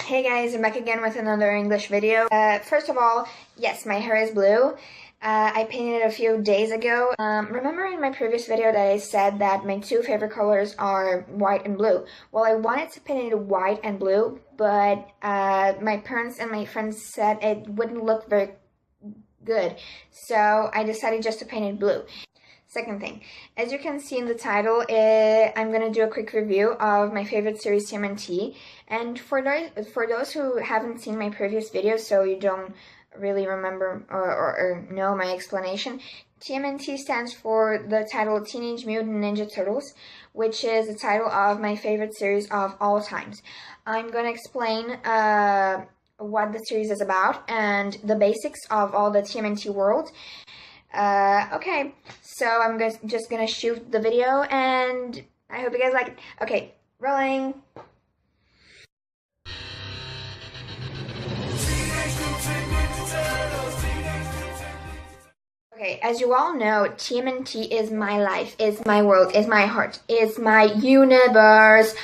Hey guys, I'm back again with another English video. First of all, yes, my hair is blue. I painted it a few days ago. Remember in my previous video that I said that my two favorite colors are white and blue? Well, I wanted to paint it white and blue, but my parents and my friends said it wouldn't look very good, so I decided just to paint it blue. Second thing, as you can see in the title, I'm going to do a quick review of my favorite series TMNT. And for those who haven't seen my previous videos, so you don't really remember or know my explanation, TMNT stands for the title Teenage Mutant Ninja Turtles, which is the title of my favorite series of all times. I'm going to explain what the series is about and the basics of all the TMNT world. Okay, so I'm just gonna shoot the video, and I hope you guys like it. Okay, rolling. Okay, as you all know, TMNT is my life, is my world, is my heart, is my universe.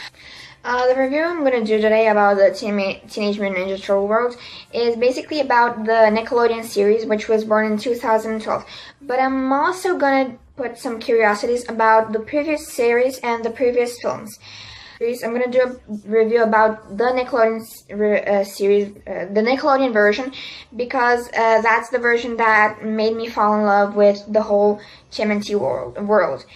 The review I'm going to do today about the Teenage Mutant Ninja Turtle world is basically about the Nickelodeon series, which was born in 2012. But I'm also going to put some curiosities about the previous series and the previous films. I'm going to do a review about the Nickelodeon series, the Nickelodeon version, because that's the version that made me fall in love with the whole TMNT world.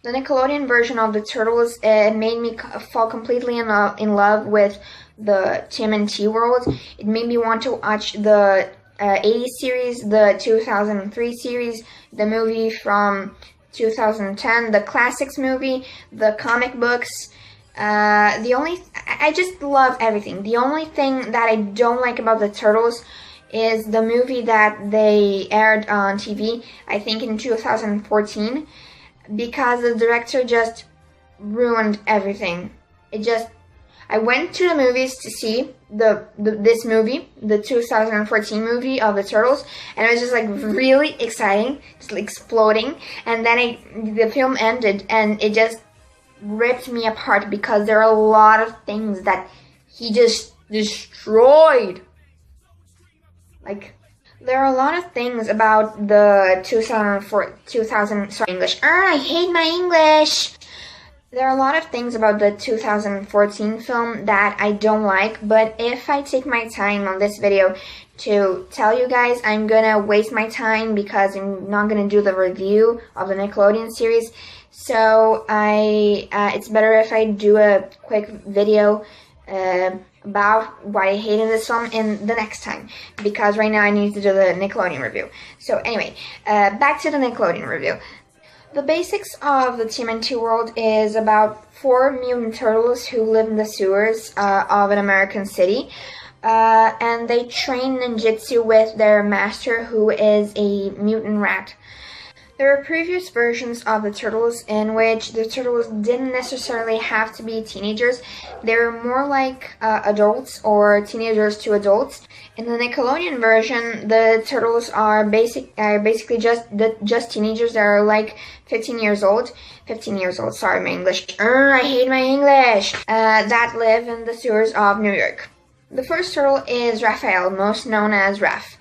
The Nickelodeon version of the Turtles made me fall completely in love with the TMNT world. It made me want to watch the 80s series, the 2003 series, the movie from 2010, the classics movie, the comic books. I just love everything. The only thing that I don't like about the Turtles is the movie that they aired on TV, I think in 2014. Because the director just ruined everything. I went to the movies to see this movie, the 2014 movie of the Turtles, and it was just like really exciting, just like exploding. And then the film ended, and it just ripped me apart because there are a lot of things that he just destroyed. There are a lot of things about the 2000 English. I hate my English. There are a lot of things about the 2014 film that I don't like, but if I take my time on this video to tell you guys, I'm gonna waste my time because I'm not gonna do the review of the Nickelodeon series. So it's better if I do a quick video about why I hated this film in the next time, because right now I need to do the Nickelodeon review. So anyway, back to the Nickelodeon review. The basics of the TMNT world is about 4 mutant turtles who live in the sewers of an American city, and they train ninjutsu with their master, who is a mutant rat. There are previous versions of the Turtles in which the Turtles didn't necessarily have to be teenagers. They were more like adults or teenagers to adults. In the Nickelodeon version, the Turtles are basically just teenagers that are like 15 years old. 15 years old, sorry, my English. I hate my English. That live in the sewers of New York. The first turtle is Raphael, most known as Raph.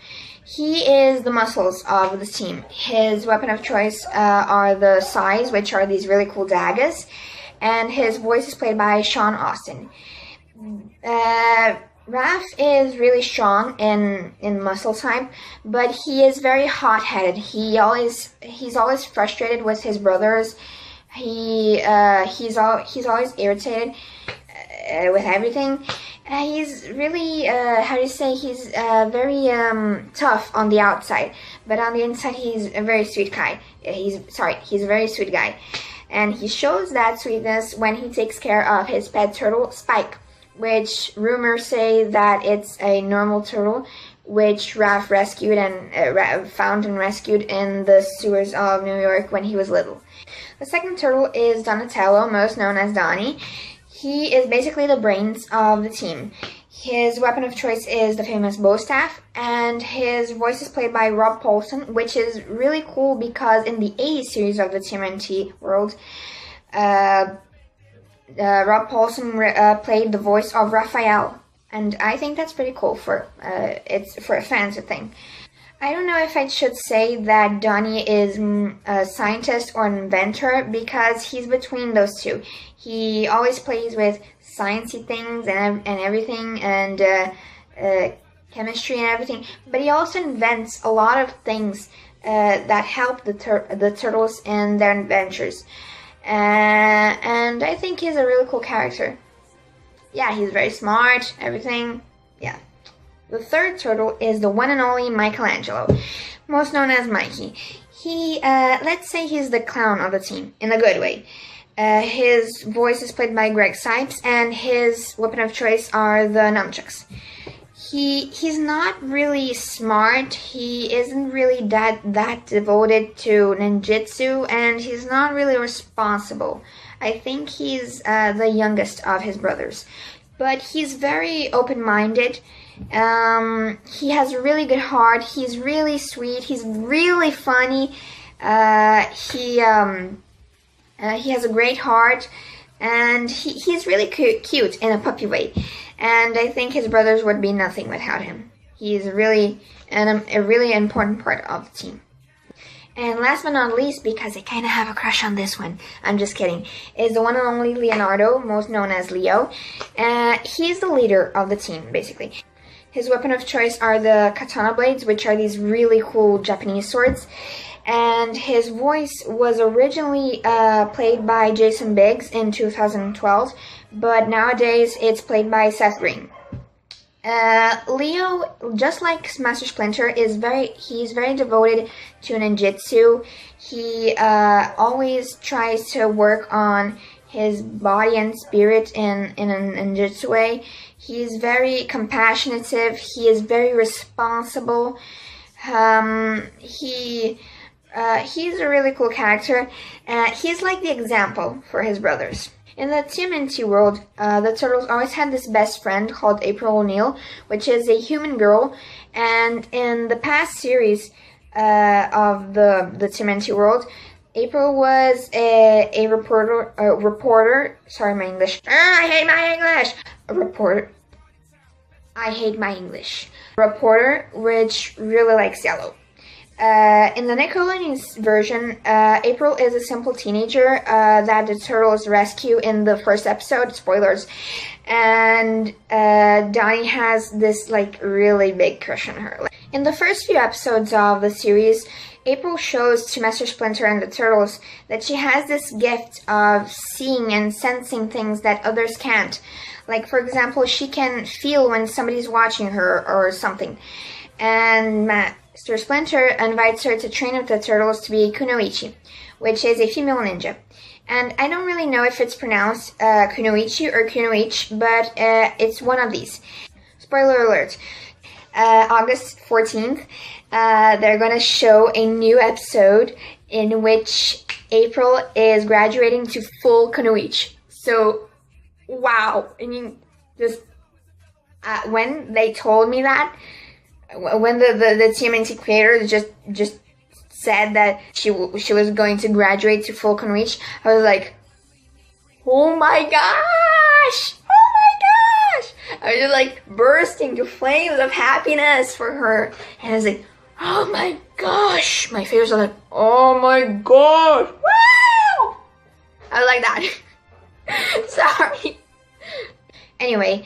He is the muscles of the team. His weapon of choice are the sais, which are these really cool daggers, and his voice is played by Sean Austin. Raph is really strong in muscle type, but he is very hot-headed. He's always frustrated with his brothers. He's always irritated with everything. He's really, he's very tough on the outside, but on the inside he's a very sweet guy. He's a very sweet guy. And he shows that sweetness when he takes care of his pet turtle, Spike, which rumors say that it's a normal turtle, which Raph rescued and found and rescued in the sewers of New York when he was little. The second turtle is Donatello, most known as Donnie. He is basically the brains of the team. His weapon of choice is the famous bow staff, and his voice is played by Rob Paulsen, which is really cool because in the 80s series of the TMNT world, Rob Paulsen played the voice of Raphael, and I think that's pretty cool for it's for a fantasy thing. I don't know if I should say that Donnie is a scientist or an inventor, because he's between those two. He always plays with sciencey things and everything, and chemistry and everything, but he also invents a lot of things that help the turtles in their adventures. And I think he's a really cool character. Yeah, he's very smart, everything. Yeah. The third turtle is the one and only Michelangelo, most known as Mikey. He, let's say he's the clown of the team, in a good way. His voice is played by Greg Sipes, and his weapon of choice are the nunchucks. He's not really smart, he isn't really that devoted to ninjutsu, and he's not really responsible. I think he's the youngest of his brothers. But he's very open-minded. He has a really good heart. He's really sweet. He's really funny. He has a great heart, and he's really cute in a puppy way. And I think his brothers would be nothing without him. He's really a really important part of the team. And last but not least, because I kind of have a crush on this one, I'm just kidding, is the one and only Leonardo, most known as Leo. He's the leader of the team, basically. His weapon of choice are the katana blades, which are these really cool Japanese swords. And his voice was originally played by Jason Biggs in 2012, but nowadays it's played by Seth Green. Leo, just like Master Splinter, he's very devoted to ninjutsu. He always tries to work on his body and spirit in a ninjutsu way. He's very compassionate. He is very responsible. He's a really cool character. He's like the example for his brothers. In the TMNT world, the turtles always had this best friend called April O'Neil, which is a human girl. And in the past series of the TMNT world, April was a reporter. Sorry, my English. I hate my English. A reporter. I hate my English. Reporter, which really likes yellow. In the Nickelodeon version, April is a simple teenager that the turtles rescue in the first episode, spoilers, and Donnie has this like really big crush on her. In the first few episodes of the series, April shows to Master Splinter and the turtles that she has this gift of seeing and sensing things that others can't. Like, for example, she can feel when somebody's watching her or something. And Master Splinter invites her to train with the turtles to be Kunoichi, which is a female ninja. And I don't really know if it's pronounced Kunoichi or Kunoichi, but it's one of these. Spoiler alert. August 14th, they're going to show a new episode in which April is graduating to full Kunoichi. So, wow. I mean, just when they told me that, when the TMNT creators just said that she was going to graduate to full Kunoichi, I was like, oh my gosh! Oh my gosh! I was just like bursting into flames of happiness for her. And I was like, oh my gosh! My fingers are like, oh my gosh! Wow! I was like that. Sorry. Anyway,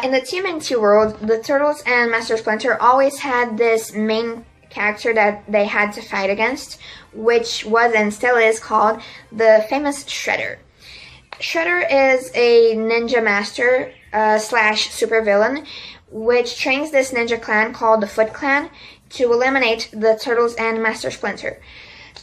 in the TMNT world, the Turtles and Master Splinter always had this main character that they had to fight against, which was and still is called the famous Shredder. Shredder is a ninja master slash supervillain, which trains this ninja clan called the Foot Clan to eliminate the Turtles and Master Splinter.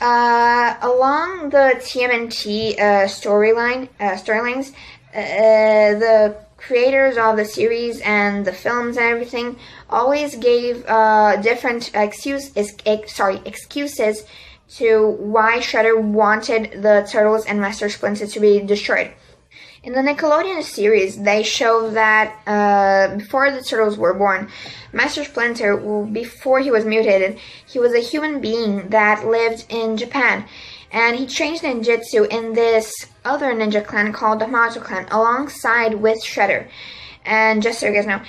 Along the TMNT storylines, the creators of the series and the films and everything always gave different excuses to why Shredder wanted the Turtles and Master Splinter to be destroyed. In the Nickelodeon series, they show that before the Turtles were born, Master Splinter, before he was mutated, he was a human being that lived in Japan. And he trained ninjutsu in this other ninja clan called the Mato clan, alongside with Shredder. And just so you guys know,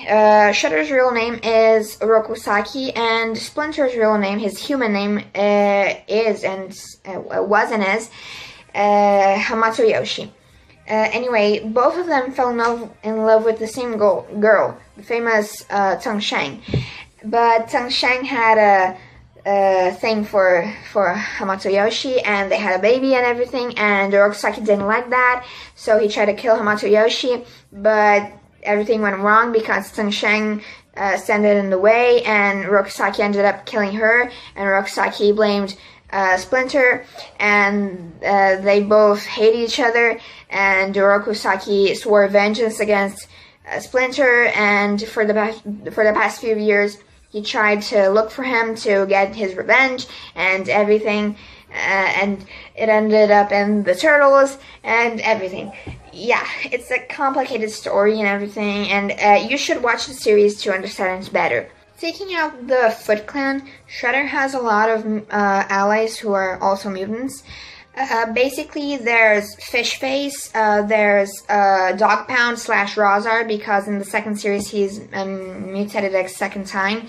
Shredder's real name is Rokusaki, and Splinter's real name, his human name, was and is Hamato-Yoshi. Anyway, both of them fell in love with the same girl, the famous Tang Shang. But Tang Shang had a thing for Hamato-Yoshi, and they had a baby and everything, and Rokusaki didn't like that, so he tried to kill Hamato-Yoshi, but everything went wrong because Tang Shang stood in the way, and Rokusaki ended up killing her, and Rokusaki blamed Splinter, and they both hate each other, and Rokusaki swore vengeance against Splinter, and for the past few years he tried to look for him to get his revenge and everything, and it ended up in the Turtles and everything. Yeah, it's a complicated story and everything, and you should watch the series to understand it better. Taking out the Foot Clan, Shredder has a lot of allies who are also mutants. Basically, there's Fishface, there's Dog Pound / Rozar, because in the second series he's mutated a second time.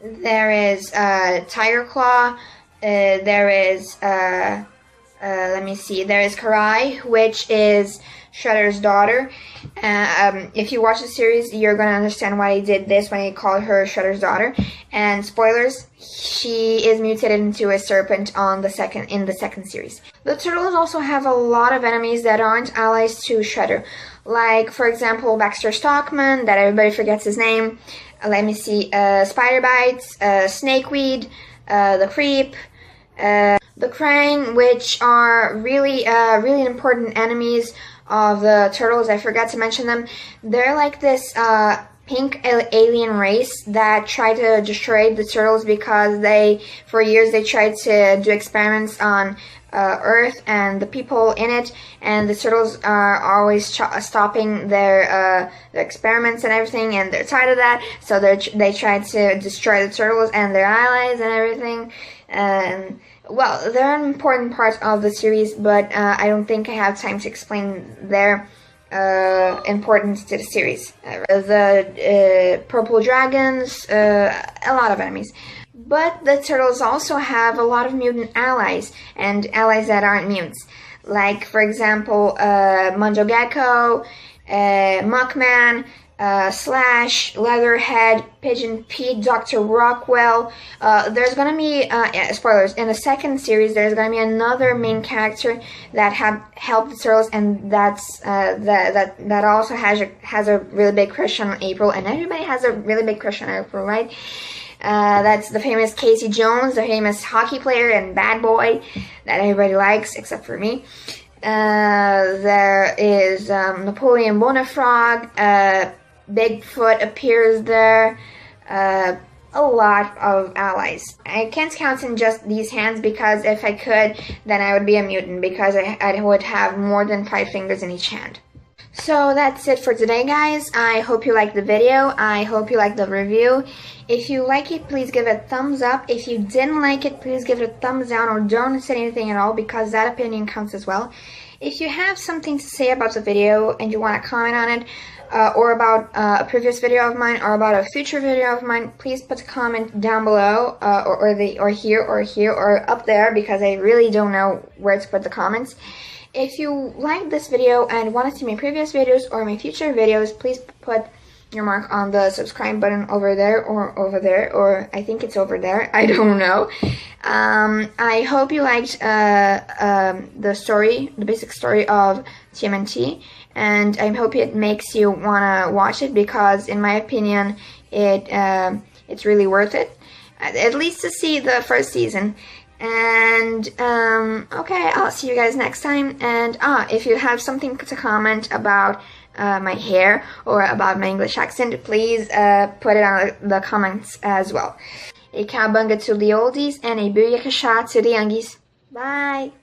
There is Tiger Claw, there is, let me see, there is Karai, which is Shredder's daughter. If you watch the series, you're going to understand why he did this when he called her Shredder's daughter. And spoilers, she is mutated into a serpent in the second series. The Turtles also have a lot of enemies that aren't allies to Shredder. Like, for example, Baxter Stockman, that everybody forgets his name. Let me see, Spider Bites, Snakeweed, the Creep, the Krang, which are really important enemies of the Turtles. I forgot to mention them. They're like this pink alien race that tried to destroy the Turtles because for years they tried to do experiments on Earth and the people in it, and the Turtles are always stopping their experiments and everything, and they're tired of that, so they tried to destroy the Turtles and their allies and everything. Well, they're an important part of the series, but I don't think I have time to explain their importance to the series. The Purple Dragons, a lot of enemies. But the Turtles also have a lot of mutant allies, and allies that aren't mutants. Like, for example, Mondo Gecko, Muckman, Slash, Leatherhead, Pigeon Pete, Dr. Rockwell. There's gonna be spoilers in the second series. There's gonna be another main character that helped the Turtles, and that also has a really big crush on April, and everybody has a really big crush on April, right? That's the famous Casey Jones, the famous hockey player and bad boy that everybody likes except for me. There is Napoleon Bonafrog. Bigfoot appears there. A lot of allies. I can't count in just these hands, because if I could, then I would be a mutant, because I would have more than 5 fingers in each hand. So that's it for today, guys. I hope you liked the video. I hope you liked the review. If you like it, please give it a thumbs up. If you didn't like it, please give it a thumbs down, or don't say anything at all, because that opinion counts as well. If you have something to say about the video and you want to comment on it, or about a previous video of mine, or about a future video of mine, please put a comment down below, or here, or up there, because I really don't know where to put the comments. If you like this video and want to see my previous videos or my future videos, please put your mark on the subscribe button over there, or I think it's over there, I don't know. I hope you liked the basic story of TMNT, and I hope it makes you want to watch it, because in my opinion it's really worth it, at least to see the first season. And okay, I'll see you guys next time. And if you have something to comment about my hair or about my English accent, please put it on the comments as well. A cowabunga to the oldies and a booyakasha to the youngies. Bye!